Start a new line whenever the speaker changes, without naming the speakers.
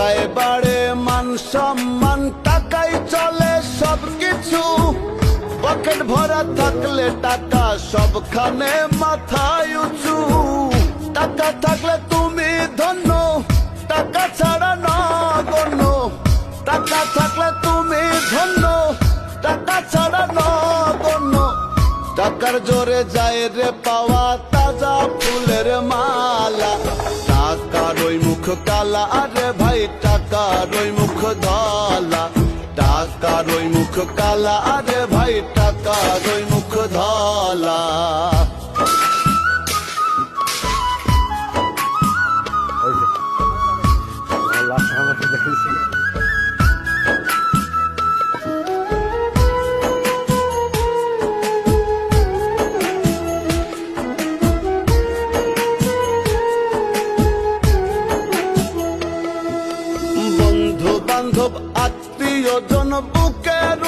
টাকায় বাড়ে মান সম্মান, টাকায় চলে সবকিছু। পকেট ভরা থাকলে টাকা সবখানে মাথায় উঁচু। টাকা থাকলে তুমি ধন্য, টাকা ছাড়া নগণ্য। টাকা থাকলে তুমি ধন্য, টাকা ছাড়া নগণ্য। টাকার জোরে যায় রে পাওয়া তাজা ফুলের মালা। টাকার ওই মুখ কালা, আরে ভাই টাকার ওই মুখ ধলা। টাকার ওই মুখ কালা, আরে ভাই টাকার ওই মুখ ধলা। বন্ধু বান্ধব আত্মীয় জন বুকের